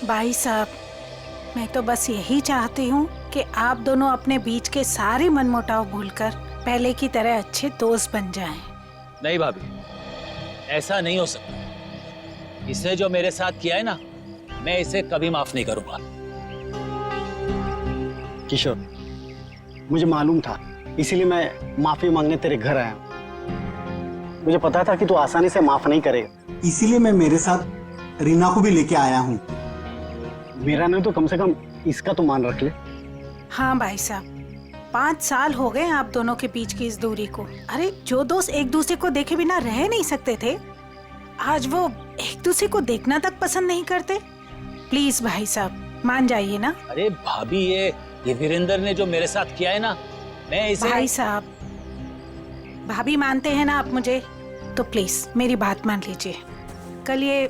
भाई साहब, मैं तो बस यही चाहती हूँ कि आप दोनों अपने बीच के सारे मनमुटाव भूलकर पहले की तरह अच्छे दोस्त बन जाएं। नहीं भाभी, ऐसा नहीं हो सकता। इसने जो मेरे साथ किया है ना, मैं इसे कभी माफ नहीं करूंगा। किशोर, मुझे मालूम था, इसीलिए मैं माफी मांगने तेरे घर आया हूँ। मुझे पता था कि तू आसानी से माफ नहीं करेगा, इसीलिए मैं मेरे साथ रीना को भी लेके आया हूँ। मेरा नहीं तो कम से कम इसका तो मान रख ले। हाँ भाई साहब, 5 साल हो गए आप दोनों के बीच की इस दूरी को। अरे जो दोस्त एक दूसरे को देखे बिना रह नहीं सकते थे, आज वो एक दूसरे को देखना तक पसंद नहीं करते। प्लीज भाई साहब मान जाइए ना। अरे भाभी, ये वीरेंद्र ने जो मेरे साथ किया है ना, मैं इसे... भाई साहब, भाभी मानते हैं ना आप मुझे, तो प्लीज मेरी बात मान लीजिए। कल ये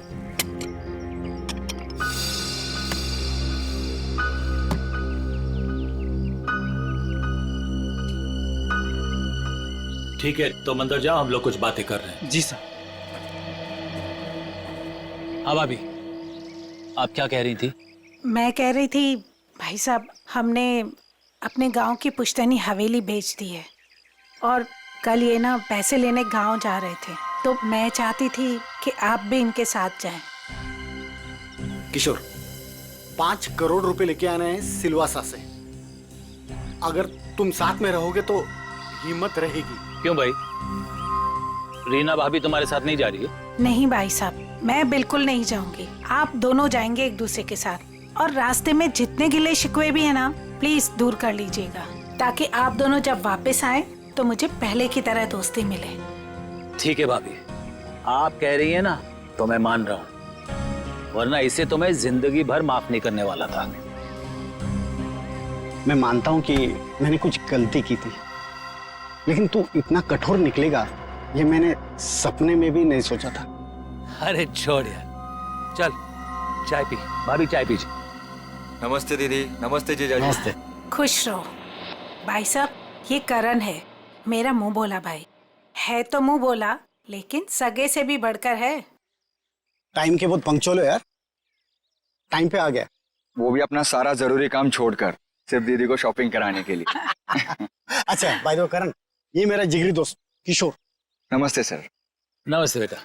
ठीक है, तो अंदर जाओ, हम लोग कुछ बातें कर रहे हैं। जी सर। हाँ भाभी, आप क्या कह रही थी? मैं कह रही थी भाई साहब, हमने अपने गांव की पुश्तैनी हवेली बेच दी है और कल ये ना पैसे लेने गांव जा रहे थे, तो मैं चाहती थी कि आप भी इनके साथ जाएं। किशोर, 5 करोड़ रुपए लेके आने हैं सिलवासा से। अगर तुम साथ में रहोगे तो हिम्मत रहेगी। क्यों भाई, रीना भाभी तुम्हारे साथ नहीं जा रही है? नहीं भाई साहब, मैं बिल्कुल नहीं जाऊंगी। आप दोनों जाएंगे एक दूसरे के साथ, और रास्ते में जितने गिले शिकवे भी है ना, प्लीज दूर कर लीजिएगा, ताकि आप दोनों जब वापस आए तो मुझे पहले की तरह दोस्ती मिले। ठीक है भाभी, आप कह रही है ना, तो मैं मान रहा हूँ, वरना इसे तो मैं जिंदगी भर माफ नहीं करने वाला था। मैं मानता हूँ कि मैंने कुछ गलती की थी, लेकिन तू इतना कठोर निकलेगा ये मैंने सपने में भी नहीं सोचा था। अरे छोड़ यार, चल चाय पी। भाभी चाय पीजिए। नमस्ते दीदी। नमस्ते जीजाजी। नमस्ते। खुश रहो। भाई साहब, ये करण है, मेरा मुंह बोला भाई है। तो मुंह बोला, लेकिन सगे से भी बढ़कर है। टाइम के बहुत पंक्चुअल हो यार, टाइम पे आ गया। वो भी अपना सारा जरूरी काम छोड़कर सिर्फ दीदी को शॉपिंग कराने के लिए। अच्छा बाय द वे करण, ये मेरा जिगरी दोस्त किशोर। नमस्ते सर। नमस्ते बेटा,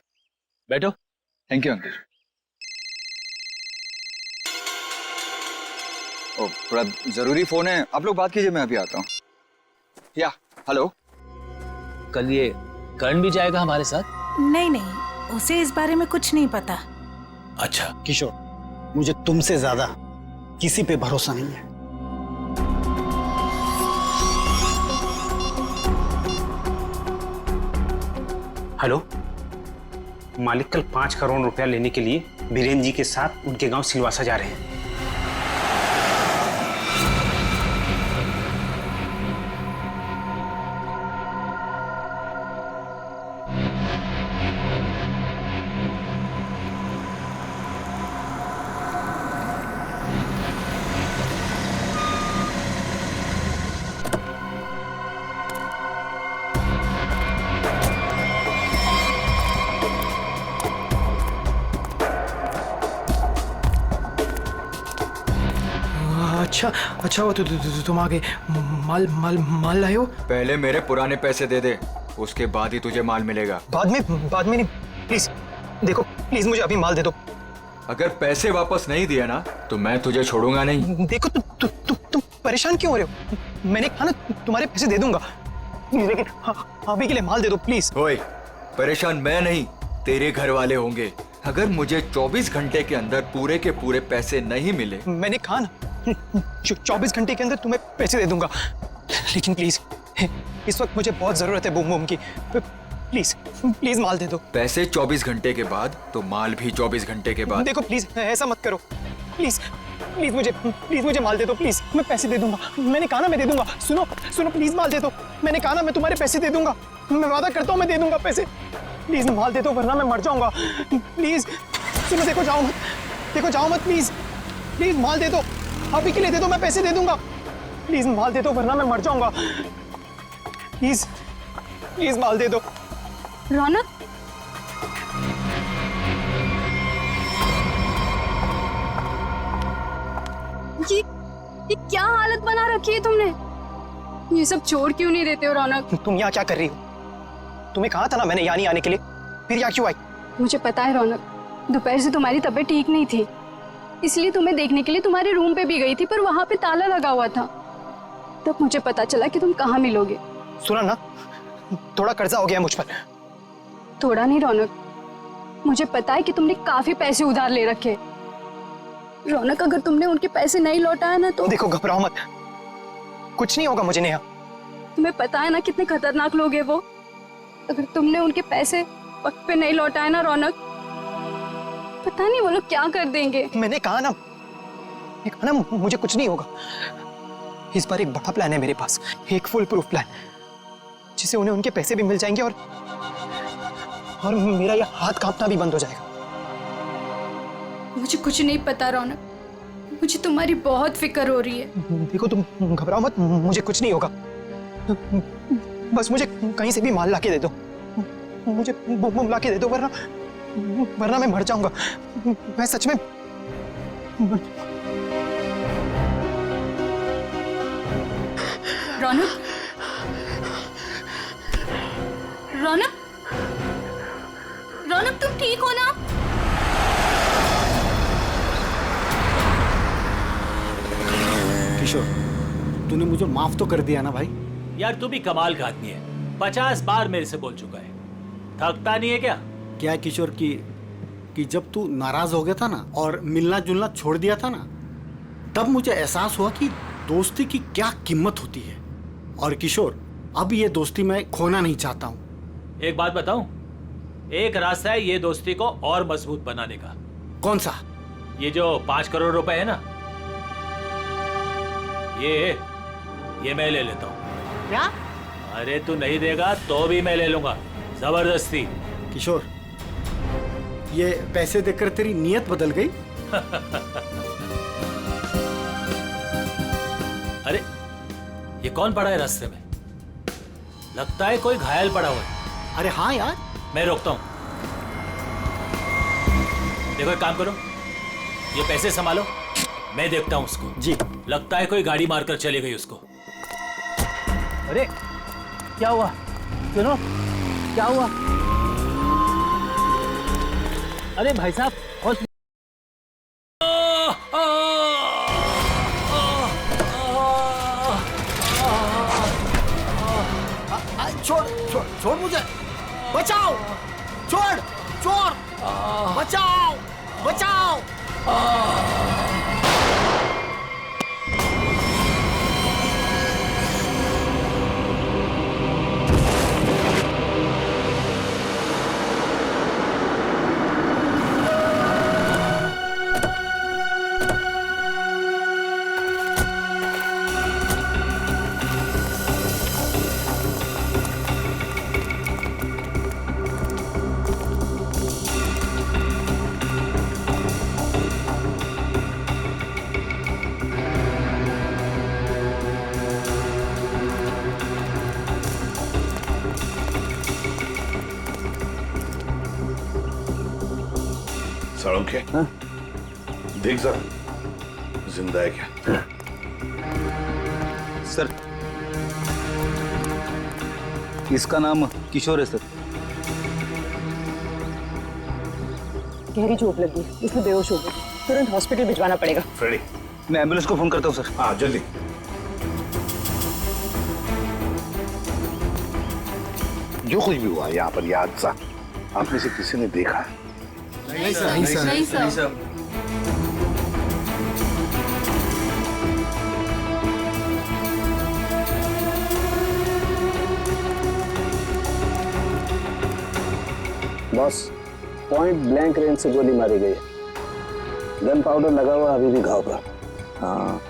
बैठो। Thank you uncle. ओ, थोड़ा जरूरी फोन है, आप लोग बात कीजिए, मैं अभी आता हूँ। या हेलो। कल ये करण भी जाएगा हमारे साथ? नहीं नहीं, उसे इस बारे में कुछ नहीं पता। अच्छा किशोर, मुझे तुमसे ज्यादा किसी पे भरोसा नहीं है। हेलो, मालिक कल 5 करोड़ रुपया लेने के लिए बीरेन जी के साथ उनके गांव सिलवासा जा रहे हैं। अच्छा वो तुम आगे माल लाए हो? पहले मेरे पुराने पैसे दे दे, उसके बाद ही तुझे माल मिलेगा। बाद में नहीं, प्लीज देखो, प्लीज मुझे अभी माल दे दो। अगर पैसे वापस नहीं दिया ना तो मैं तुझे छोड़ूंगा नहीं। देखो तुम परेशान क्यों हो रहे हो? मैंने कहा ना तुम्हारे पैसे दे दूंगा, लेकिन अभी के लिए माल दे दो प्लीज। ओए, परेशान मैं नहीं, तेरे घर वाले होंगे। अगर मुझे 24 घंटे के अंदर पूरे के पूरे पैसे नहीं मिले, मैंने कहा ना 24 घंटे के अंदर तुम्हें पैसे दे दूंगा, लेकिन प्लीज इस वक्त मुझे बहुत जरूरत है बूम बूम की। प्लीज माल दे दो। पैसे 24 घंटे के बाद तो माल भी 24 घंटे के बाद। देखो प्लीज ऐसा मत करो, प्लीज मुझे माल दे दो प्लीज, मैं पैसे दे दूंगा। मैंने कहा ना मैं दे दूंगा। सुनो प्लीज माल दे दो। मैंने कहा ना मैं तुम्हारे पैसे दे दूंगा, मैं वादा करता हूँ मैं दे दूंगा पैसे। प्लीज माल दे दो वरना मैं मर जाऊंगा। प्लीज सुनो, देखो जाओ मत प्लीज माल दे दो, अभी के लिए दे दो, मैं पैसे दे दूंगा। प्लीज माल दे दो वरना मैं मर जाऊंगा। प्लीज माल दे दो। रौनक, ये क्या हालत बना रखी है तुमने? ये सब छोड़ क्यों नहीं देते हो रौनक? तुम यहाँ क्या कर रही हो? तुम्हें कहा था ना मैंने यहाँ नहीं आने के लिए, फिर यहाँ क्यों आई? मुझे पता है रौनक, दोपहर से तुम्हारी तबीयत ठीक नहीं थी, इसलिए तुम्हें देखने के लिए तुम्हारे रूम पे भी गई थी, पर वहां पे ताला लगा हुआ था। तब मुझे पता चला कि तुम कहाँ मिलोगे। सुना ना, थोड़ा कर्जा हो गया मुझ पर। थोड़ा नहीं रौनक, मुझे पता है कि तुमने काफी पैसे उधार ले रखे। रौनक, अगर तुमने उनके पैसे नहीं लौटाया ना तो देखो, घबराओ मत, कुछ नहीं होगा मुझे नेहा। तुम्हें पता है ना कितने खतरनाक लोग हैं वो। अगर तुमने उनके पैसे वक्त पे नहीं लौटाए ना रौनक, पता नहीं वो लोग क्या कर देंगे। मैंने कहा ना मुझे कुछ नहीं होगा। इस बार एक बड़ा प्लान है मेरे पास, एक फुल प्रूफ प्लान, जिससे उन्हें उनके पैसे भी मिल जाएंगे और मेरा यह हाथ कांपना भी बंद हो जाएगा। मुझे कुछ नहीं पता रौनक, मुझे तुम्हारी बहुत फिक्र हो रही है। देखो, तुम घबराओ मत, मुझे कुछ नहीं होगा। बस मुझे कहीं से भी माल लाके दे दो, मुझे बम लाके दे दो, वरना मैं मर जाऊंगा। मैं सच में रौनक, रौनक, रौनक, तुम ठीक हो ना? किशोर, तूने मुझे माफ तो कर दिया ना भाई? यार तू भी कमाल का आदमी है, 50 बार मेरे से बोल चुका है, थकता नहीं है क्या? क्या है किशोर कि जब तू नाराज हो गया था ना और मिलना जुलना छोड़ दिया था ना, तब मुझे एहसास हुआ कि दोस्ती की क्या कीमत होती है। और किशोर, अब ये दोस्ती मैं खोना नहीं चाहता हूँ। एक बात बताऊं, एक रास्ता है ये दोस्ती को और मजबूत बनाने का। कौन सा? ये जो 5 करोड़ रुपए है ना, ये मैं ले लेता हूँ। क्या? अरे तू नहीं देगा तो भी मैं ले लूंगा, जबरदस्ती। किशोर, ये पैसे देकर तेरी नीयत बदल गई? अरे ये कौन पड़ा है रास्ते में? लगता है कोई घायल पड़ा हुआ है। अरे हाँ यार। मैं रोकता हूं। देखो एक काम करो, ये पैसे संभालो, मैं देखता हूं उसको। जी। लगता है कोई गाड़ी मारकर चली गई उसको। अरे क्या हुआ? सुनो, क्या हुआ? अरे भाई साहब, छोड़ मुझे, बचाओ, छोड़, चोर, बचाओ, बचाओ। साळुंखे, देख जरा जिंदा है क्या? सर, इसका नाम किशोर है सर। गहरी चोट लगी, इसमें बेहोश हो गई, तुरंत हॉस्पिटल भिजवाना पड़ेगा। फ्रेडी, मैं एम्बुलेंस को फोन करता हूँ सर। हाँ जल्दी। जो कुछ भी हुआ यहाँ पर यह हादसा, आप में से किसी ने देखा है? नहीं सर, नहीं सर, नहीं sir. Boss, point blank range से गोली मारी गई है। गन पाउडर लगा हुआ अभी भी घाव पर। हाँ,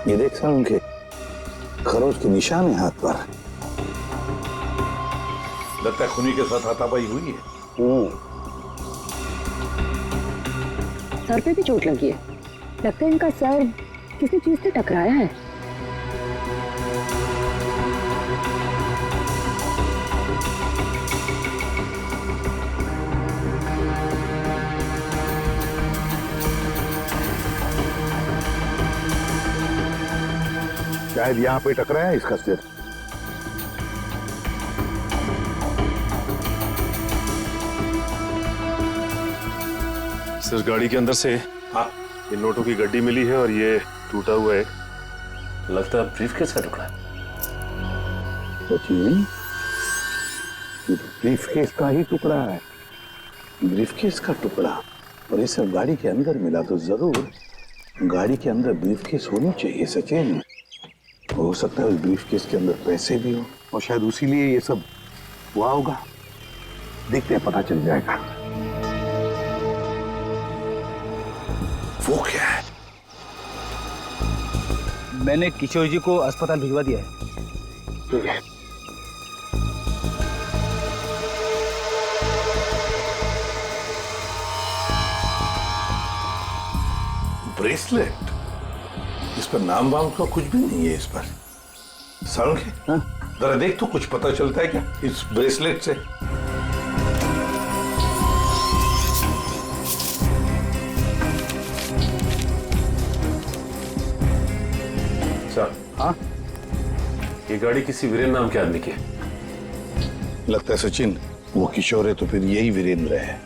ये देख सर, उनके खरोच के निशान है हाथ पर। लगता है खूनी के साथ हाथापाई हुई है। सर पे भी चोट लगी है, लगता है इनका सर किसी चीज से टकराया है। शायद यहाँ पे टकराया इसका सिर। सर गाड़ी के अंदर से हाँ ये नोटों की गड्डी मिली है और ये टूटा हुआ है। लगता है ब्रीफकेस का टुकड़ा है। सचिन, ये ब्रीफकेस का ही टुकड़ा है, ब्रीफकेस का टुकड़ा। और ये सब गाड़ी के अंदर मिला तो जरूर गाड़ी के अंदर ब्रीफकेस होनी चाहिए सचिन। हो सकता है उस ब्रीफकेस के अंदर पैसे भी हो और शायद उसी लिए ये सब हुआ होगा। देखते हैं, पता चल जाएगा। वो क्या है? मैंने किशोर जी को अस्पताल भिजवा दिया है। ठीक है। ब्रेसलेट, इस पर नाम वाम का कुछ भी नहीं है। इस पर सालुंखे, जरा देख तो कुछ पता चलता है क्या इस ब्रेसलेट से? सर, हाँ, ये गाड़ी किसी वीरेंद्र नाम के आदमी की है। लगता है सचिन वो किशोर है तो फिर यही वीरेंद्र है।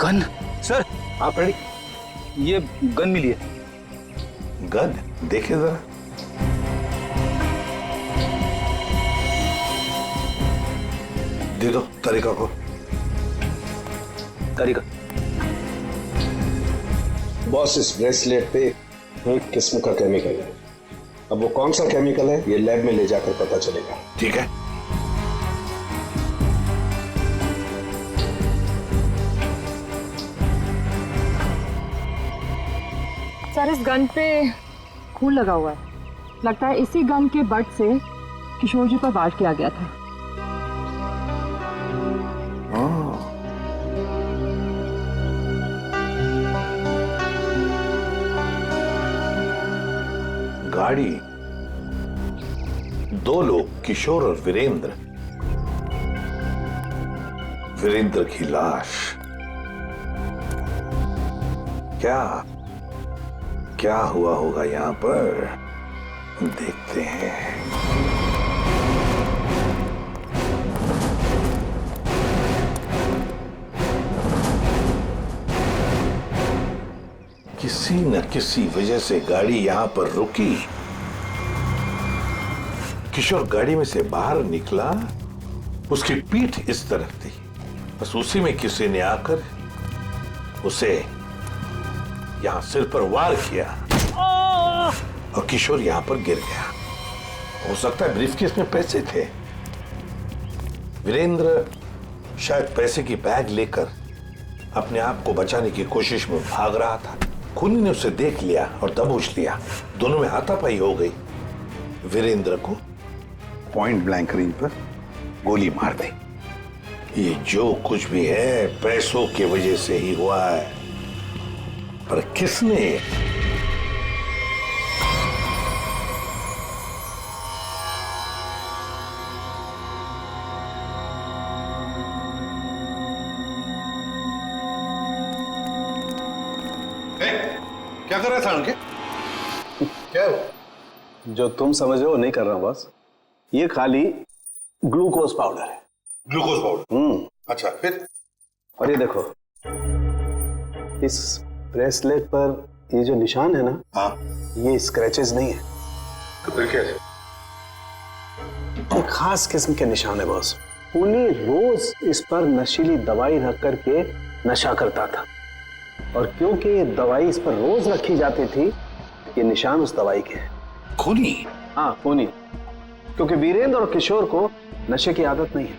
गन सर, आप रेडी? ये गन मिली है। गन देखे जरा। दे दो तरीका को। तरीका बॉस, इस ब्रेसलेट पे एक किस्म का केमिकल है। अब वो कौन सा केमिकल है ये लैब में ले जाकर पता चलेगा। ठीक है। सर, इस गन पे खून लगा हुआ है। लगता है इसी गन के बट से किशोर जी पर वार किया गया था। गाड़ी, दो लोग, किशोर और वीरेंद्र। वीरेंद्र की लाश। क्या हुआ होगा यहां पर, देखते हैं। किसी न किसी वजह से गाड़ी यहां पर रुकी। किशोर गाड़ी में से बाहर निकला, उसकी पीठ इस तरफ थी। बस उसी में किसी ने आकर उसे यहां सिर पर वार किया और किशोर यहां पर गिर गया। हो सकता है ब्रीफकेस में पैसे थे। वीरेंद्र शायद पैसे की बैग लेकर अपने आप को बचाने की कोशिश में भाग रहा था। खूनी ने उसे देख लिया और दबोच लिया। दोनों में हाथापाई हो गई। वीरेंद्र को पॉइंट ब्लैंक रेंज पर गोली मार दी। ये जो कुछ भी है पैसों की वजह से ही हुआ है, पर किसने? क्या कर रहा था उनके? क्या हो? जो तुम समझ रहे हो नहीं कर रहा हूं बस। ये खाली ग्लूकोज पाउडर है। Glucose powder? अच्छा, फिर? और ये देखो, इस ब्रेसलेट पर ये जो निशान है ना, हाँ, ये स्क्रैचेस नहीं है। तो फिर क्या है? एक खास किस्म के निशान है बॉस। खूनी रोज इस पर नशीली दवाई रख करके नशा करता था, और क्योंकि ये दवाई इस पर रोज रखी जाती थी, ये निशान उस दवाई के हैं। खूनी? हाँ, खूनी। क्योंकि वीरेंद्र और किशोर को नशे की आदत नहीं है।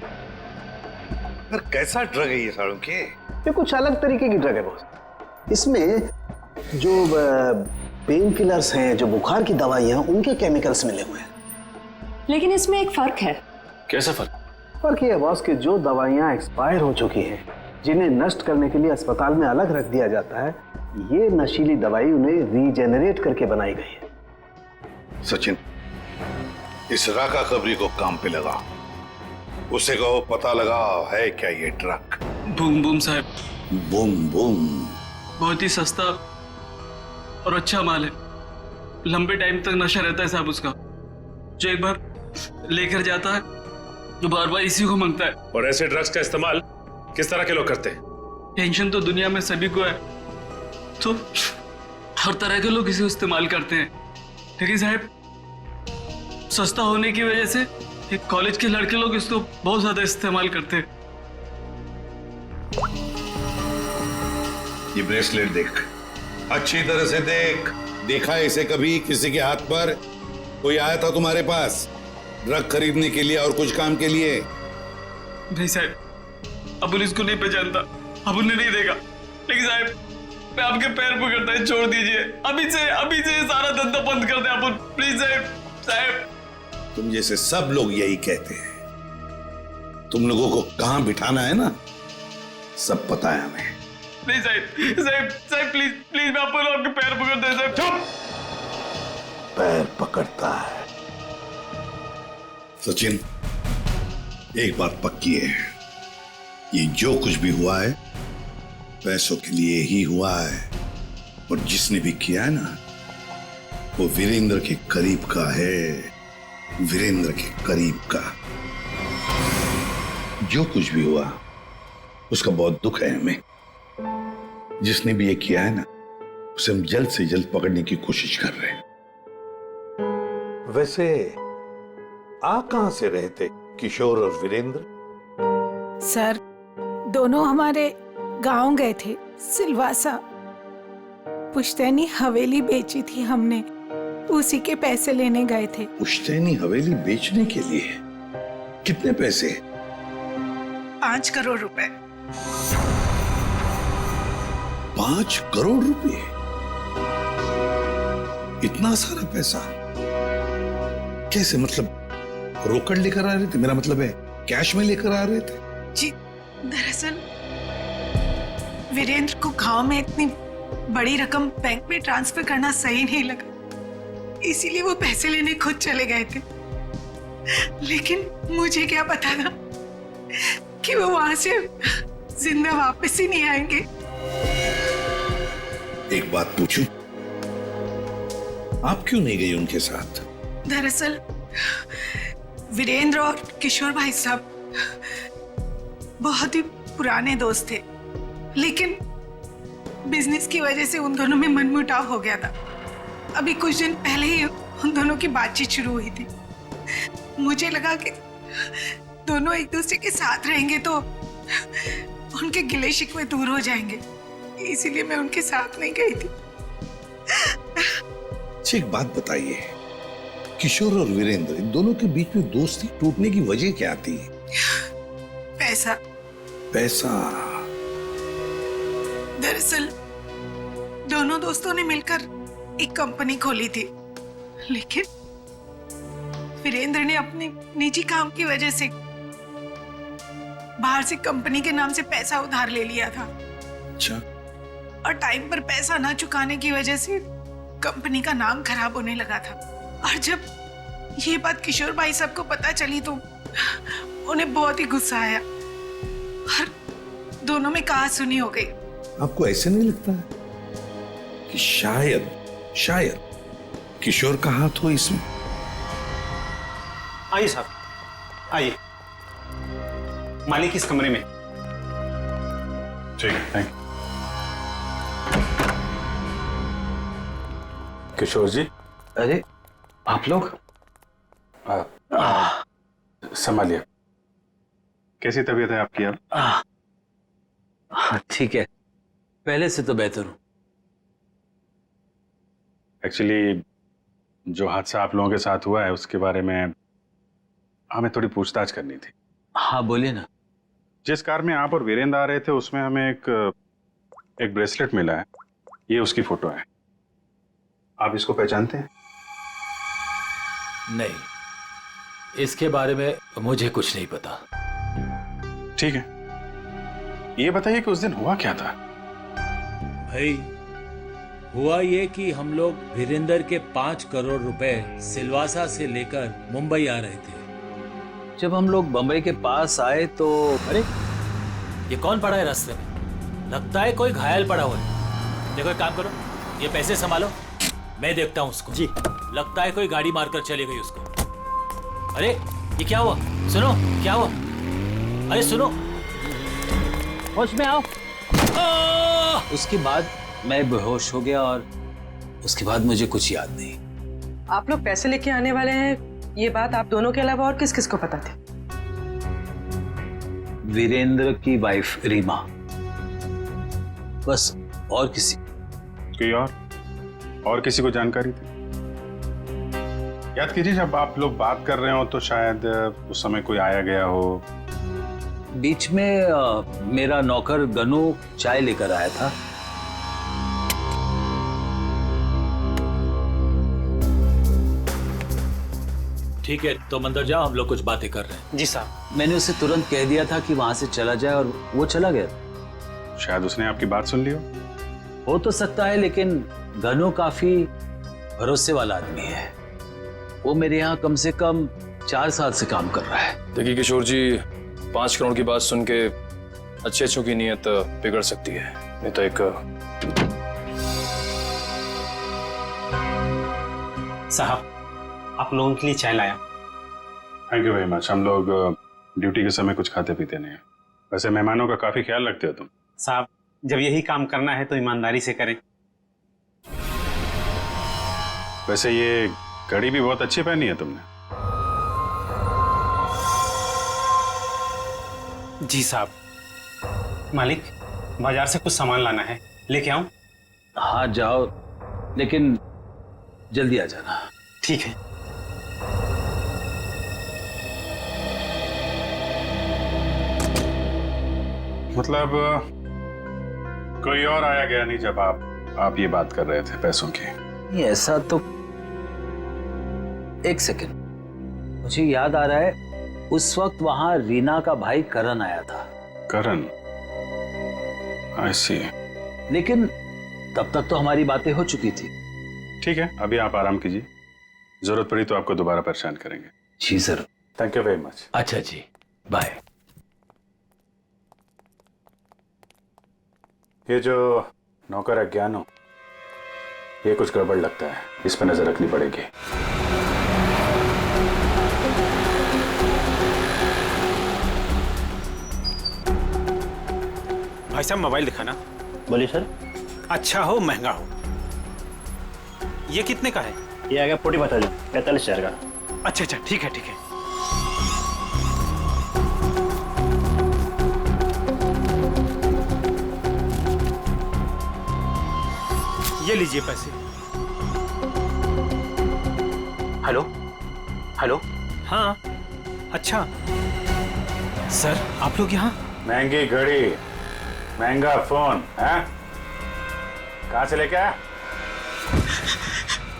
पर कैसा ड्रग है ये सालों के? ये कुछ अलग तरीके की ड्रग है बॉस। इसमें जो पेन किलर्स हैं, जो बुखार की दवाइयां, उनके केमिकल्स मिले हुए हैं। लेकिन इसमें एक फर्क है। कैसा फर्क? फर्क ये है बॉस कि जो दवाइयां एक्सपायर हो चुकी हैं, जिन्हें नष्ट करने के लिए अस्पताल में अलग रख दिया जाता है, ये नशीली दवाई उन्हें रीजेनरेट करके बनाई गई है। सचिन, इस राका कबरी को काम पे लगा। उसे कहो पता लगाओ है क्या ये ट्रक। बूम बूम साहब। बूम बूम बहुत ही सस्ता और अच्छा माल है। लंबे टाइम तक नशा रहता है साहब उसका। जो एक बार लेकर जाता है तो बार बार इसी को मांगता है। और ऐसे ड्रग्स का इस्तेमाल किस तरह के लोग करते हैं? टेंशन तो दुनिया में सभी को है, तो हर तरह के लोग इसे इस्तेमाल करते हैं। लेकिन साहब सस्ता होने की वजह से एक कॉलेज के लड़के लोग इसको बहुत ज्यादा इस्तेमाल करते हैं। ये ब्रेसलेट देख, अच्छी तरह से देख। देखा है इसे कभी किसी के हाथ पर? कोई आया था तुम्हारे पास ड्रग खरीदने के लिए और कुछ काम के लिए? नहीं साहब, अबुल इसको नहीं पहचानता, अबुल ने नहीं देखा। लेकिन साहब मैं आपके पैर पकड़ता है, छोड़ दीजिए। अभी से सारा धंधा बंद कर दे अबुल, प्लीज साहब। तुम जैसे सब लोग यही कहते हैं। तुम लोगों को कहां बिठाना है ना, सब पता है हमें। प्लीज साहब प्लीज मैं आपके पैर पकड़ता है साहब। चुप! पैर पकड़ता है। सचिन, एक बात पक्की है, ये जो कुछ भी हुआ है पैसों के लिए ही हुआ है। और जिसने भी किया है ना, वो वीरेंद्र के करीब का है, वीरेंद्र के करीब का। जो कुछ भी हुआ उसका बहुत दुख है हमें। जिसने भी ये किया है ना, उसे हम जल्द से जल्द पकड़ने की कोशिश कर रहे हैं। वैसे आ कहां से रहे थे किशोर और वीरेंद्र? सर, दोनों हमारे गांव गए थे, सिलवासा। पुश्तैनी हवेली बेची थी हमने, उसी के पैसे लेने गए थे। पुश्तैनी हवेली बेचने के लिए? कितने पैसे? 5 करोड़ रुपए। 5 करोड़ रुपए? इतना सारा पैसा कैसे? मतलब रोकड़ लेकर आ रहे थे? मेरा मतलब है कैश में लेकर आ रहे थे? जी, दरअसल वीरेंद्र को गांव में इतनी बड़ी रकम बैंक में ट्रांसफर करना सही नहीं लगा, इसीलिए वो पैसे लेने खुद चले गए थे। लेकिन मुझे क्या पता था कि वो वहां से जिंदा वापस ही नहीं आएंगे। एक बात पूछूं, आप क्यों नहीं गई उनके साथ? दरअसल वीरेंद्र और किशोर भाई साहब बहुत ही पुराने दोस्त थे, लेकिन बिजनेस की वजह से उन दोनों में मनमुटाव हो गया था। अभी कुछ दिन पहले ही उन दोनों की बातचीत शुरू हुई थी। मुझे लगा कि दोनों एक दूसरे के साथ रहेंगे तो उनके गिले शिकवे दूर हो जाएंगे, इसीलिए मैं उनके साथ नहीं गई थी। अच्छा, एक बात बताइए, किशोर और वीरेंद्र इन दोनों के बीच में दोस्ती टूटने की वजह क्या थी? पैसा। पैसा? दरअसल दोनों दोस्तों ने मिलकर एक कंपनी खोली थी, लेकिन वीरेंद्र ने अपने निजी काम की वजह से बाहर से कंपनी के नाम से पैसा उधार ले लिया था। अच्छा। और टाइम पर पैसा ना चुकाने की वजह से कंपनी का नाम खराब होने लगा था। और जब ये बात किशोर भाई साहब को पता चली तो उन्हें बहुत ही गुस्सा आया और दोनों में कहा-सुनी हो गई। आपको ऐसे नहीं लगता है कि शायद किशोर का हाथ हो इसमें? आइए साहब, आइए। मालिक इस कमरे में। ठीक है, थैंक यू। किशोर जी। अरे आप लोग? संभालिए। कैसी तबीयत है आपकी अब? ठीक है, पहले से तो बेहतर हूं। एक्चुअली जो हादसा आप लोगों के साथ हुआ है उसके बारे में हमें थोड़ी पूछताछ करनी थी। हाँ बोलिए ना। जिस कार में आप और वीरेंद्र आ रहे थे उसमें हमें एक ब्रेसलेट मिला है, ये उसकी फोटो है। आप इसको पहचानते हैं? नहीं, इसके बारे में मुझे कुछ नहीं पता। ठीक है, ये बताइए कि उस दिन हुआ क्या था? भाई हुआ ये कि हम लोग वीरेंद्र के 5 करोड़ रुपए सिलवासा से लेकर मुंबई आ रहे थे। जब हम लोग बम्बई के पास आए तो अरे ये कौन पड़ा है रास्ते में? लगता है कोई घायल पड़ा हुआ है। देखो एक काम करो, ये पैसे संभालो, मैं देखता हूँ उसको। जी। लगता है कोई गाड़ी मारकर चली गई उसको। अरे ये क्या हुआ? सुनो, क्या हुआ? अरे सुनो, होश में आओ। उसके बाद मैं बेहोश हो गया और उसके बाद मुझे कुछ याद नहीं। आप लोग पैसे लेके आने वाले हैं, ये बात आप दोनों के अलावा और किस किस को पता थी? वीरेंद्र की वाइफ रीमा, बस, और किसी? कोई और किसी को जानकारी थी? याद कीजिए, जब आप लोग बात कर रहे हो तो शायद उस समय कोई आया गया हो। बीच में मेरा नौकर गनू चाय लेकर आया था। ठीक है, तुम अंदर जाओ, हम लोग कुछ बातें कर रहे हैं। जी साहब। मैंने उसे तुरंत कह दिया था कि वहां से चला जाए और वो चला गया। शायद उसने आपकी बात सुन ली हो तो सकता है, लेकिन गनू काफी भरोसे वाला आदमी है। वो मेरे यहाँ कम से कम 4 साल से काम कर रहा है। देखिए किशोर जी, 5 करोड़ की बात सुन के अच्छों की नीयत बिगड़ सकती है। नहीं तो एक साहब, आप लोगों के लिए चाय लाया। Thank you very much. हम लोग ड्यूटी के समय कुछ खाते पीते नहीं हैं। वैसे मेहमानों का काफी ख्याल रखते हो तुम। साहब, जब यही काम करना है तो ईमानदारी से करें। वैसे ये घड़ी भी बहुत अच्छी पहनी है तुमने। जी साहब। मालिक, बाजार से कुछ सामान लाना है, लेके आऊं? हाँ जाओ, लेकिन जल्दी आ जाना। ठीक है। मतलब कोई और आया गया नहीं जब आप ये बात कर रहे थे पैसों की? नहीं, ऐसा तो। एक सेकंड, मुझे याद आ रहा है, उस वक्त वहां रीना का भाई करण आया था। करण? आई सी। लेकिन तब तक तो हमारी बातें हो चुकी थी। ठीक है, अभी आप आराम कीजिए, जरूरत पड़ी तो आपको दोबारा परेशान करेंगे। जी sir. Thank you very much. अच्छा जी, बाय। ये जो नौकर है ज्ञानो, ये कुछ गड़बड़ लगता है, इस पर नजर रखनी पड़ेगी। भाई साहब, मोबाइल दिखाना। बोलिए सर। अच्छा हो महंगा हो। ये कितने का है? ये आ गया 45,000 का। अच्छा अच्छा, ठीक है ठीक है। ये लीजिए पैसे। Hello hello. हाँ, अच्छा सर, आप लोग यहाँ? महंगी घड़ी, महंगा फोन है, कहाँ से लेके आया?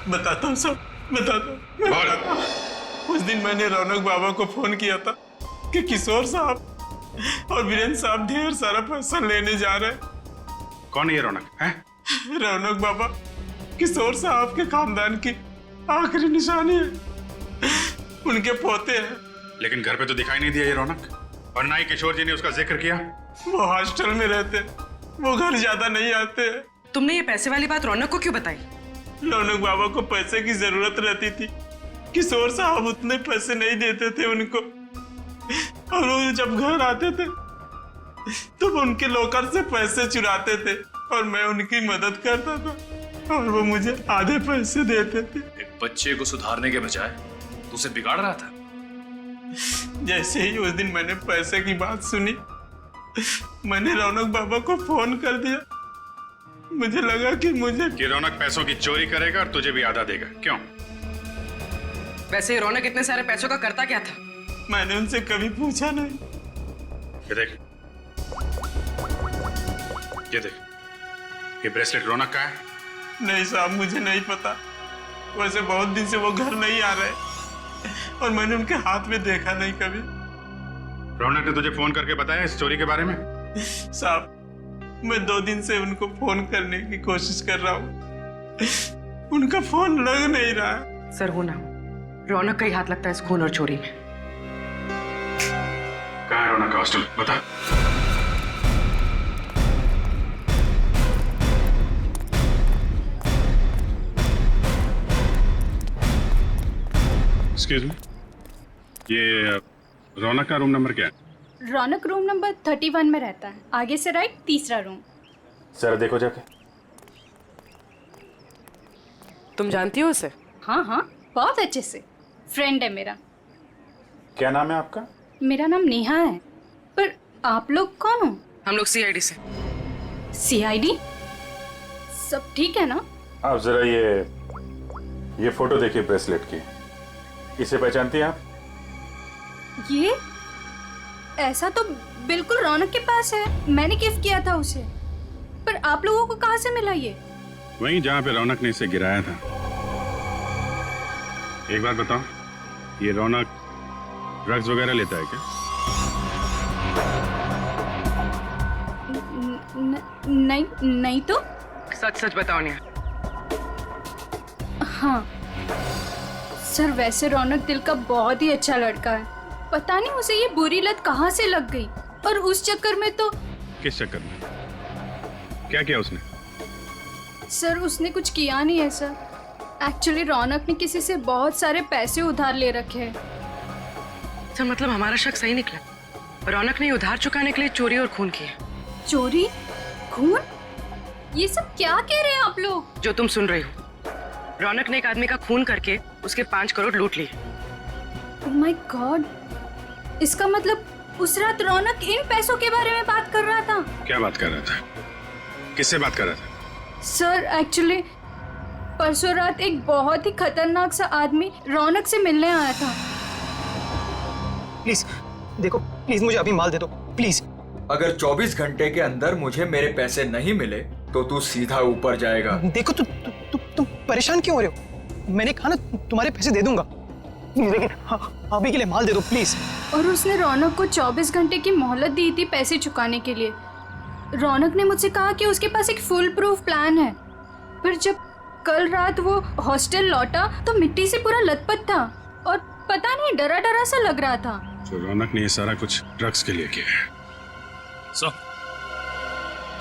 बताता हूँ सब, बताता हूँ। उस दिन मैंने रौनक बाबा को फोन किया था कि किशोर साहब और वीरेंद्र साहब ढेर सारा पैसा लेने जा रहे हैं। कौन है ये रौनक? है रौनक बाबा किशोर साहब के खानदान की आखिरी निशानी है, उनके पोते हैं। लेकिन घर पे तो दिखाई नहीं दिया ये रौनक, और ना ही किशोर जी ने उसका जिक्र किया। वो हॉस्टल में रहते, वो घर ज्यादा नहीं आते। तुमने ये पैसे वाली बात रौनक को क्यों बताई? रौनक बाबा को पैसे की जरूरत रहती थी, किशोर साहब उतने पैसे नहीं देते थे उनको, और वो जब घर आते थे तो वो उनके लॉकर से पैसे चुराते थे और मैं उनकी मदद करता था और वो मुझे आधे पैसे देते थे। एक बच्चे को सुधारने के बजाय तू उसे बिगाड़ रहा था। जैसे ही उस दिन मैंने पैसे की बात सुनी, मैंने रौनक बाबा को फोन कर दिया। मुझे लगा कि रौनक पैसों की चोरी करेगा और तुझे भी आधा देगा। क्यों? वैसे रौनक इतने सारे पैसों का करता क्या था? मैंने उनसे कभी पूछा नहीं। ये देख, ये देख, ये ब्रेसलेट रौनक का है? नहीं साहब, मुझे नहीं पता। वैसे बहुत दिन से वो घर नहीं आ रहे और मैंने उनके हाथ में देखा नहीं कभी। रौनक ने तुझे फोन करके बताया इस चोरी के बारे में? साहब, मैं 2 दिन से उनको फोन करने की कोशिश कर रहा हूँ, उनका फोन लग नहीं रहा है। सर, वो ना रौनक का ही हाथ लगता है इस खून और चोरी में। कहाँ है रौनक का हॉस्टल बता। एक्सक्यूज मी, ये रौनक का रूम नंबर क्या है? रौनक रूम नंबर 31 में रहता है, आगे से राइट, तीसरा रूम। जरा देखो जाके। तुम जानती हो उसे? हाँ हाँ, बहुत अच्छे से, फ्रेंड है मेरा। क्या नाम है आपका? मेरा नाम नेहा है। पर आप लोग कौन हो? हम लोग सीआईडी से। सीआईडी? सब ठीक है ना? आप जरा ये फोटो देखिए ब्रेसलेट की, इसे पहचानती हैं आप? ये ऐसा तो बिल्कुल रौनक के पास है, मैंने गिफ्ट किया था उसे। पर आप लोगों को कहाँ से मिला ये? वहीं जहाँ पे रौनक ने इसे गिराया था। एक बात बताओ, ये रौनक ड्रग्स वगैरह लेता है क्या? नहीं तो। सच सच बताओ नेहा। हाँ सर, वैसे रौनक दिल का बहुत ही अच्छा लड़का है। पता नहीं उसे ये बुरी लत कहाँ से लग गई, और उस चक्कर में तो। किस चक्कर में? क्या किया उसने? सर उसने कुछ किया नहीं है सर। एक्चुअली रौनक ने किसी से बहुत सारे पैसे उधार ले रखे हैं। सर मतलब हमारा शक सही निकला, रौनक ने उधार चुकाने के लिए चोरी और खून किया। चोरी? खून? ये सब क्या कह रहे हैं आप लोग? जो तुम सुन रही हो, रौनक ने एक आदमी का खून करके उसके 5 करोड़ लूट लिए। ओह माय गॉड, इसका मतलब उस रात रौनक इन पैसों के बारे में बात कर रहा था। क्या बात कर रहा था? किससे बात कर रहा था? सर एक्चुअली परसों रात एक बहुत ही खतरनाक सा आदमी रौनक से मिलने आया था। प्लीज देखो, प्लीज मुझे अभी माल दे दो प्लीज। अगर 24 घंटे के अंदर मुझे मेरे पैसे नहीं मिले तो तू सीधा ऊपर जाएगा। देखो तुम परेशान क्यों हो रहे हो? मैंने कहा ना तुम्हारे पैसे दे दूंगा, लेकिन अभी के लिए माल दे दो प्लीज। और उसने रौनक को 24 घंटे की मोहलत दी थी पैसे चुकाने के लिए। रौनक ने मुझसे कहा कि उसके पास एक फुल प्रूफ प्लान है, पर जब कल रात वो हॉस्टल लौटा तो मिट्टी से पूरा लथपथ था और पता नहीं डरा डरा सा लग रहा था। तो रौनक ने ये सारा कुछ ड्रग्स के लिए किया है।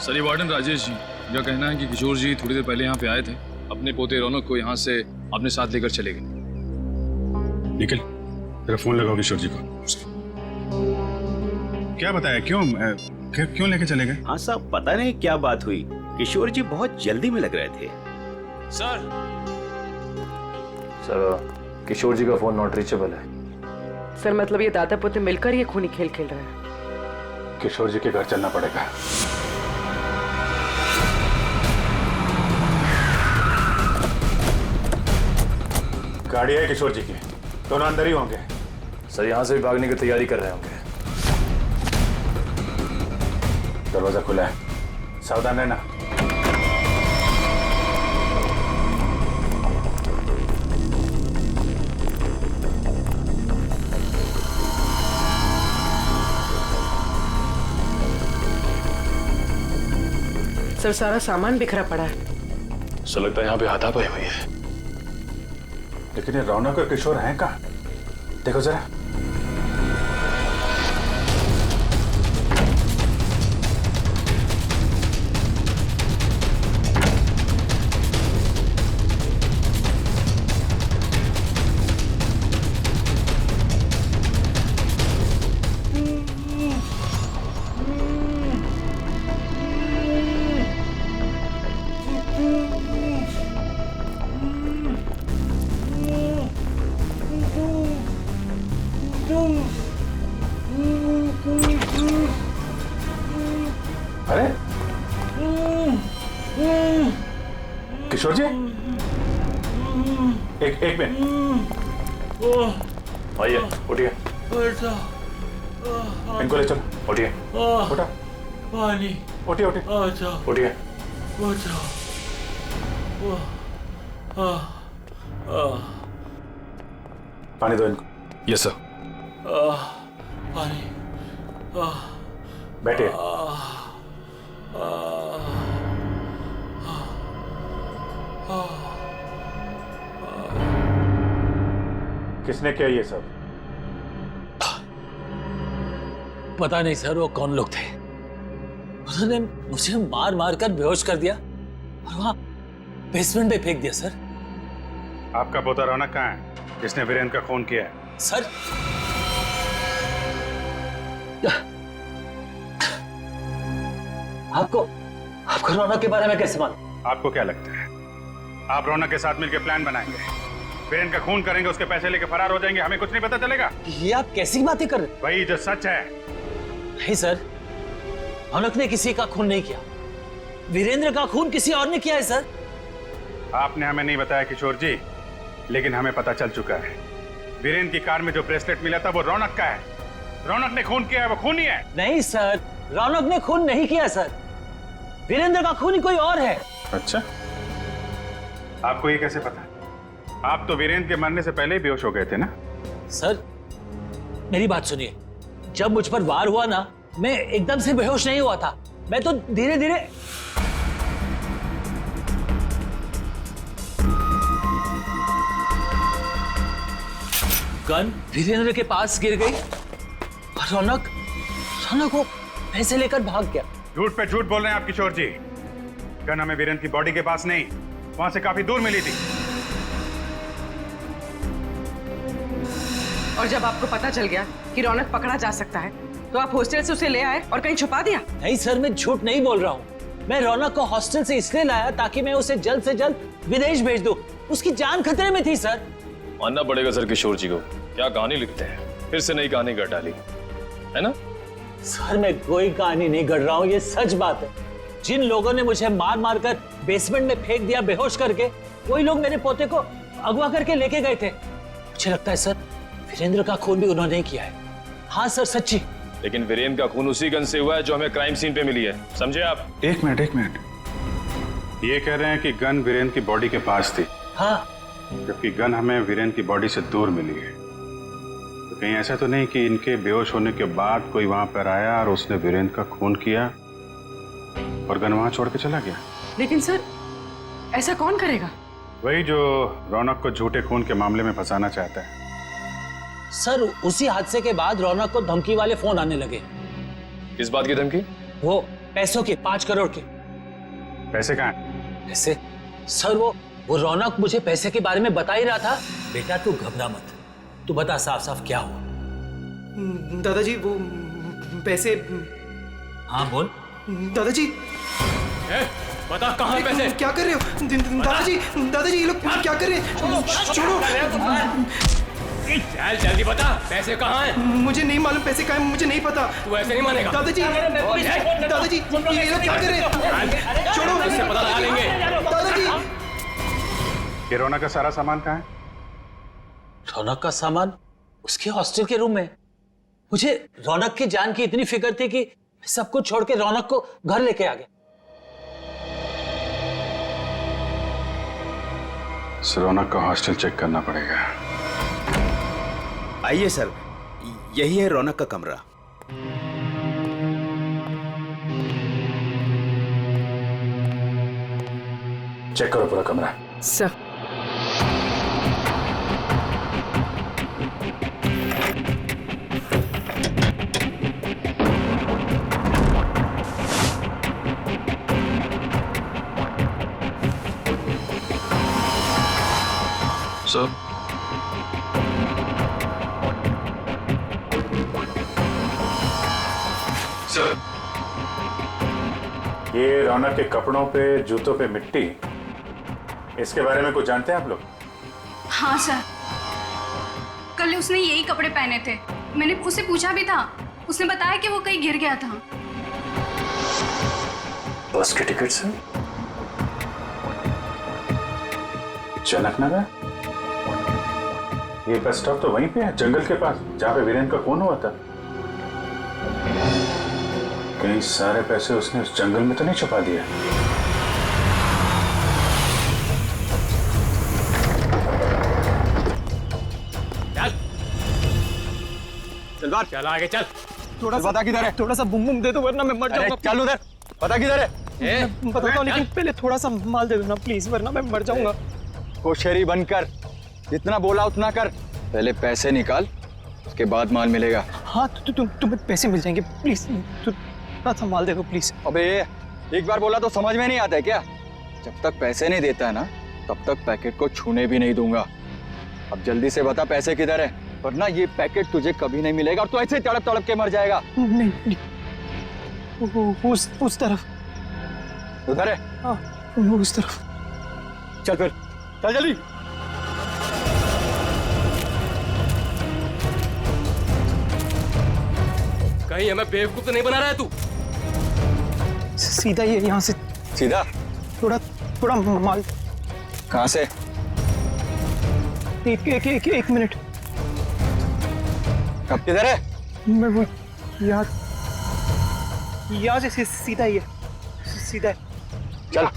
सर ये वार्डन राजेश जी, मेरा कहना है कि किशोर जी थोड़ी देर पहले यहाँ पे आए थे, अपने पोते रौनक को यहाँ से अपने साथ लेकर चले गए। निखिल, तेरा फोन लगाओ किशोर जी को। क्या बताया, क्यों लेके चले गए? हाँ साहब, पता नहीं क्या बात हुई, किशोर जी बहुत जल्दी में लग रहे थे। सर किशोर जी का फोन नॉट रीचेबल है। सर मतलब ये दादा पोते मिलकर ये खूनी खेल खेल रहे हैं। किशोर जी के घर चलना पड़ेगा। गाड़ी है किशोर जी की, दोनों अंदर ही होंगे। सर यहाँ से भी भागने की तैयारी कर रहे होंगे। दरवाजा खुला है, सावधान रहना। सर सारा सामान बिखरा पड़ा है। सर लगता है यहाँ पे हाथापाई हुई है। लेकिन ये रौनक और किशोर हैं कहाँ? देखो जरा। अरे किशोर जी, एक मिनट, आइए उठिए। इनको ले चलो। उठिए। उठा। पानी। उठिए उठिए। पानी दो इनको। Yes sir. पानी। बैठिए। किसने किया ये सब? पता नहीं सर वो कौन लोग थे। उन्होंने मुझे मार मार कर बेहोश कर दिया और वहां बेसमेंट में फेंक दिया सर। आपका पोता रौनक कहाँ है जिसने वीरेंद्र का खून किया है? सर आपको रौनक के बारे में कैसे मालूम? आपको क्या लगता है आप रौनक के साथ मिलकर प्लान बनाएंगे, वीरेंद्र का खून करेंगे, उसके पैसे लेके फरार हो जाएंगे, हमें कुछ नहीं पता चलेगा? ये आप कैसी बातें कर रहे हैं? वही जो सच है। नहीं सर, रौनक ने किसी का खून नहीं किया, वीरेंद्र का खून किसी और ने किया है सर। आपने हमें नहीं बताया किशोर जी, लेकिन हमें पता चल चुका है वीरेंद्र की कार में जो ब्रेसलेट मिला था वो रौनक का है। रौनक ने खून किया है, वो खूनी है। नहीं सर, रौनक ने खून नहीं किया सर, वीरेंद्र का खून कोई और है। अच्छा, आपको ये कैसे पता? आप तो वीरेंद्र के मरने से पहले ही बेहोश हो गए थे ना? सर मेरी बात सुनिए, जब मुझ पर वार हुआ ना, मैं एकदम से बेहोश नहीं हुआ था, मैं तो धीरे धीरे। गन वीरेंद्र के पास गिर गई और रौनक वो पैसे लेकर भाग गया। झूठ पे झूठ बोल रहे हैं आप किशोर जी। गन हमें वीरेंद्र की बॉडी के पास नहीं, वहां से काफी दूर मिली थी। और जब आपको पता चल गया कि रौनक पकड़ा जा सकता है तो आप हॉस्टल से उसे ले आए और कहीं छुपा दिया? नहीं सर, मैं झूठ नहीं बोल रहा हूँ। मैं रौनक को हॉस्टल से इसलिए लाया ताकि मैं उसे जल्द से जल्द विदेश भेज दूं। उसकी जान खतरे में थी सर। मानना पड़ेगा सर किशोर जी को, क्या कहानी लिखते हैं, फिर से नई कहानी गढ़ डाली है ना? सर मैं कोई कहानी नहीं गढ़ रहा हूँ, ये सच बात है। जिन लोगों ने मुझे मार मार कर बेसमेंट में फेंक दिया बेहोश करके, वही लोग मेरे पोते को अगवा करके लेके गए थे। मुझे लगता है सर वीरेंद्र का खून भी उन्होंने ही किया है। हाँ सर, सच्ची। लेकिन वीरेंद्र का खून उसी गन से हुआ है जो हमें क्राइम सीन पे मिली है, समझे आप? एक मिनट, ये कह रहे हैं कि गन वीरेंद्र की बॉडी के पास थी। हाँ, जबकि गन हमें वीरेंद्र की बॉडी से दूर मिली है। तो कहीं ऐसा तो नहीं कि इनके बेहोश होने के बाद कोई वहां पर आया और उसने वीरेंद्र का खून किया और गन वहां छोड़ के चला गया? लेकिन सर ऐसा कौन करेगा? वही जो रौनक को झूठे खून के मामले में फंसाना चाहता है। सर उसी हादसे के बाद रौनक को धमकी वाले फोन आने लगे। किस बात की धमकी? वो पैसों की, 5 करोड़ की। पैसे कहाँ हैं? पैसे? सर वो रौनक मुझे पैसे के बारे में बता ही रहा था। बेटा तू घबरा मत, तू बता साफ साफ क्या हुआ। दादाजी वो पैसे। हाँ बोल। दादाजी बता कहाँ है पैसे? क्या कर रहे हो दादाजी ये लोग क्या कर रहे हैं? छोड़ो। चल जल्दी बता, पैसे कहाँ हैं? मुझे नहीं मालूम पैसे कहाँ हैं, मुझे नहीं पता। तू ऐसे नहीं मानेगा। दादाजी ये लोग क्या कर रहे हैं? छोड़ो, इससे पता लगा लेंगे। दादाजी ये रौनक का सारा सामान कहाँ है? रौनक का सामान उसके हॉस्टल के रूम में। मुझे रौनक की जान की इतनी फिक्र थी कि सब कुछ छोड़ के रौनक को घर लेके आ गया। रौनक का हॉस्टल चेक करना पड़ेगा। आइए सर, यही है रौनक का कमरा। चेक करो पूरा कमरा। सर ये रौनक के कपड़ों पे, जूतों पे मिट्टी, इसके बारे में कुछ जानते हैं आप लोग? हाँ सर, कल उसने यही कपड़े पहने थे। मैंने उससे पूछा भी था, उसने बताया कि वो कहीं गिर गया था। बस के टिकट से जनक नगर? ये बस स्टॉप तो वहीं पे है, जंगल के पास, जहाँ पे वीरेंद्र का खून हुआ था। कहीं सारे पैसे उसने उस जंगल में तो नहीं छुपा दिया? चल बाहर, चल आगे चल। थोड़ा सा पता किधर है? थोड़ा सा बुम बुम दे दो वरना मैं मर जाऊंगा। चल उधर, पता किधर है? मैं बताता हूँ, लेकिन पहले थोड़ा सा माल दे दो ना प्लीज, वरना मैं मर जाऊंगा। होशियारी बनकर जितना बोला उतना कर। पहले पैसे निकाल, उसके बाद माल मिलेगा। हाँ तो तुम्हें पैसे मिल जाएंगे, प्लीज थोड़ा सा माल दे दो प्लीज। अबे एक बार बोला तो समझ में नहीं आता है क्या? जब तक पैसे नहीं देता है ना तब तक पैकेट को छूने भी नहीं दूंगा। अब जल्दी से बता पैसे किधर है, वरना ये पैकेट तुझे कभी नहीं मिलेगा और तू ऐसे तड़प तड़प के मर जाएगा। नहीं, उस तरफ। उधर है? हाँ, उस तरफ। चल फिर, चल जल्दी। कहीं हमें बेवकूफ तो नहीं बना रहा है तू? सीधा ये यहाँ से। सीधा? थोड़ा माल। कहाँ से? एक मिनट। कब किधर है? मैं वो यहाँ से सीधा ही है, सीधा है। चल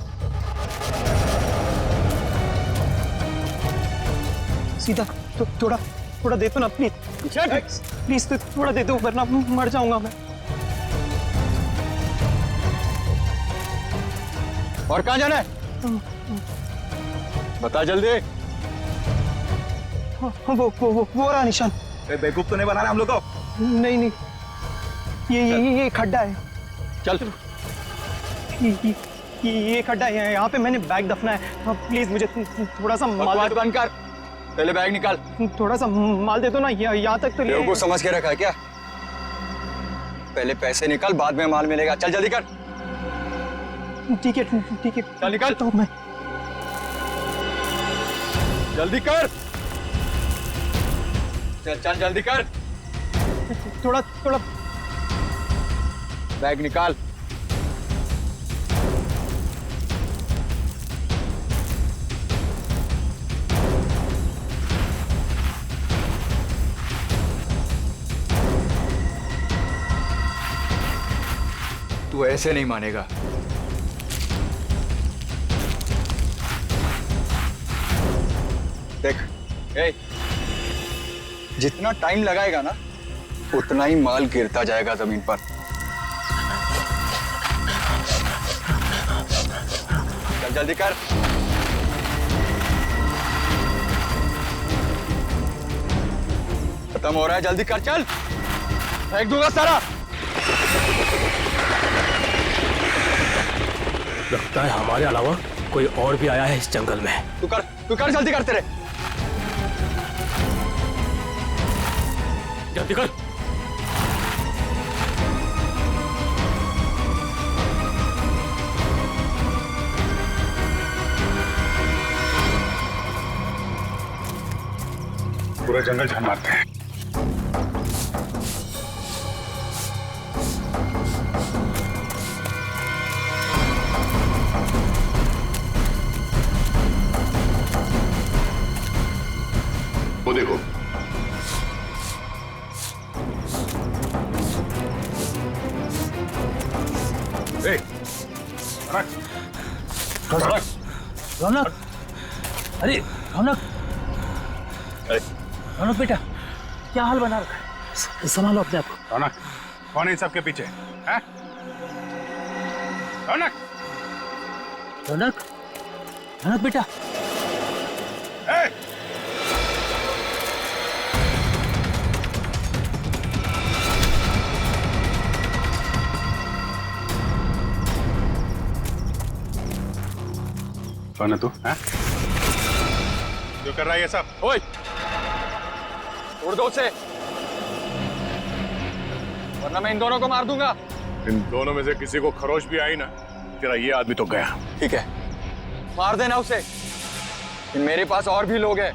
सीधा। तो थोड़ा दे दो ना प्लीज, प्लीज तो थोड़ा दे दो वरना मर जाऊंगा मैं। और कहाँ जाना है? बता जल्दी। वो रहा निशान। बेवकूफ तो नहीं बना रहा हम लोग को? नहीं, ये खड्डा है। चल। ये खड्डा है, यहाँ पे मैंने बैग दफना है। प्लीज मुझे थोड़ा सा माल बंद कर, पहले बैग निकाल। थोड़ा सा माल दे दो ना, यहाँ तक तो बेवकूफ समझ के रखा है क्या? पहले पैसे निकाल, बाद में माल मिलेगा। चल जल्दी कर। ठीक है। चल निकाल। तो मैं जल्दी कर। चल जल्दी कर। थोड़ा बैग निकाल। तू ऐसे नहीं मानेगा। देख, जितना टाइम लगाएगा ना उतना ही माल गिरता जाएगा जमीन पर। चल जल्दी कर। खत्म हो रहा है, जल्दी कर। चल, फेंक दूंगा सारा। लगता है हमारे अलावा कोई और भी आया है इस जंगल में। तू कर जल्दी कर। तेरे जल्दी कर। पूरा जंगल झाड़ मारते हैं। वो देखो, रौनक, अरे रौनक बेटा, क्या हाल बना रखा है? संभालो अपने आप को। रौनक, कौन है इन सबके पीछे? हैं? रौनक बेटा। कौन है तू? हैं? जो कर रहा है ये सब? ओए, उड़ दो उसे, वरना मैं इन दोनों को मार दूंगा। इन दोनों में से किसी को खरोच भी आई ना, तेरा ये आदमी तो गया। ठीक है, मार देना उसे। मेरे पास और भी लोग हैं।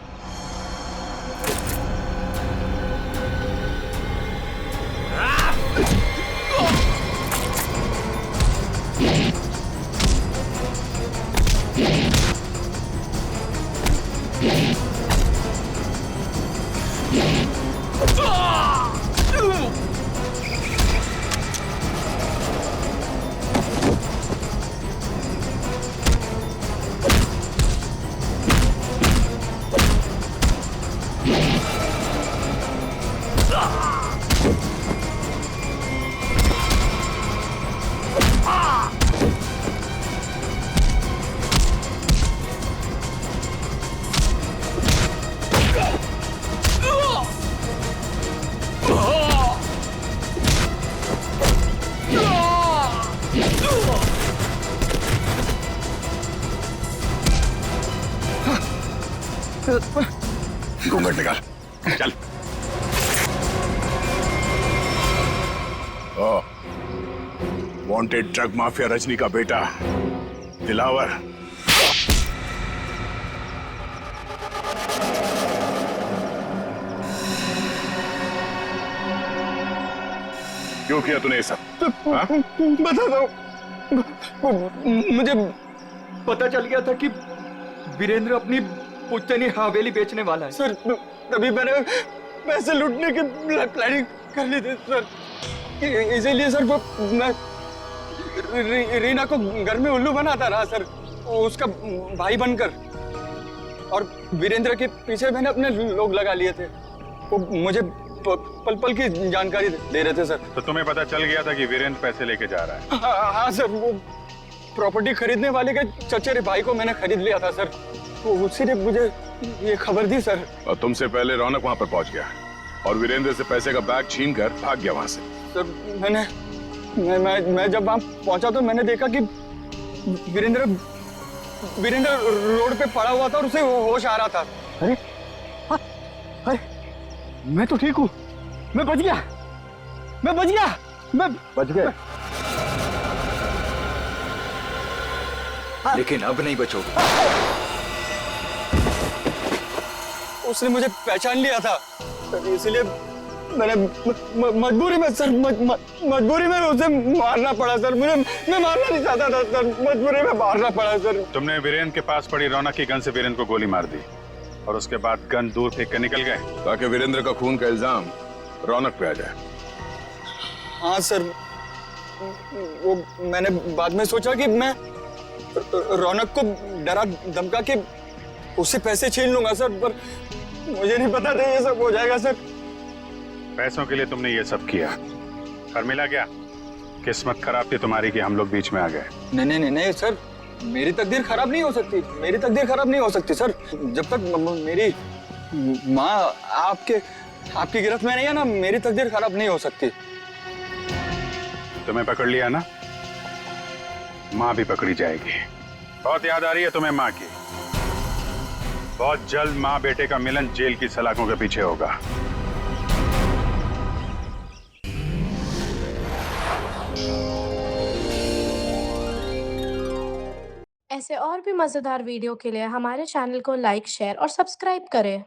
घूंघट निकाल, चल। वांटेड ड्रग माफिया रजनी का बेटा दिलावर। क्यों किया तूने ये सब? बता दो, मुझे पता चल गया था कि वीरेंद्र अपनी पुश्तैनी हवेली बेचने वाला है सर। तभी मैंने पैसे लूटने की प्लानिंग कर ली थी सर। इसीलिए सर वो मैं रीना को घर में उल्लू बनाता रहा सर, उसका भाई बनकर। और वीरेंद्र के पीछे मैंने अपने लोग लगा लिए थे। वो मुझे पल पल की जानकारी दे रहे थे सर। तो तुम्हें पता चल गया था कि वीरेंद्र पैसे लेके जा रहा है? हाँ सर, वो प्रॉपर्टी खरीदने वाले के चचेरे भाई को मैंने खरीद लिया था सर। वो उसी ने मुझे ये खबर दी सर। और तुमसे पहले रौनक वहां पर पहुंच गया और वीरेंद्र से पैसे का बैग छीन कर भाग गया वहां से। सर मैं जब वहां पहुंचा तो मैंने देखा कि वीरेंद्र रोड पे पड़ा हुआ था और उसे होश आ रहा था। अरे अरे मैं तो ठीक हूँ, मैं बच गया, मैं बच गया। लेकिन अब नहीं बचोगे। उसने मुझे पहचान लिया था, इसलिए मैंने मजबूरी में सर मजबूरी में उसे मारना पड़ा सर। मैं मारना नहीं चाहता था सर, मजबूरी में मारना पड़ा सर। तुमने वीरेंद्र के पास पड़ी रौनक की गन से वीरेंद्र को गोली मार दी और उसके बाद गन दूर फेंक कर निकल गए ताकि वीरेंद्र का खून का इल्जाम रौनक पे आ जाए। हाँ सर, वो मैंने बाद में सोचा कि मैं रौनक को डरा धमका के उससे पैसे छीन लूंगा सर, पर मुझे नहीं पता था ये सब हो जाएगा सर। पैसों के लिए तुमने ये सब किया, पर मिला क्या? किस्मत खराब थी तुम्हारी कि हम लोग बीच में आ गए। नहीं सर, मेरी तकदीर खराब नहीं हो सकती, मेरी तकदीर खराब नहीं हो सकती सर। जब तक मेरी माँ आपकी गिरफ्त में नहीं है ना, मेरी तकदीर खराब नहीं हो सकती। तुम्हें पकड़ लिया ना, माँ भी पकड़ी जाएगी। बहुत याद आ रही है तुम्हें माँ की। बहुत जल्द माँ बेटे का मिलन जेल की सलाखों के पीछे होगा। ऐसे और भी मजेदार वीडियो के लिए हमारे चैनल को लाइक, शेयर और सब्सक्राइब करें।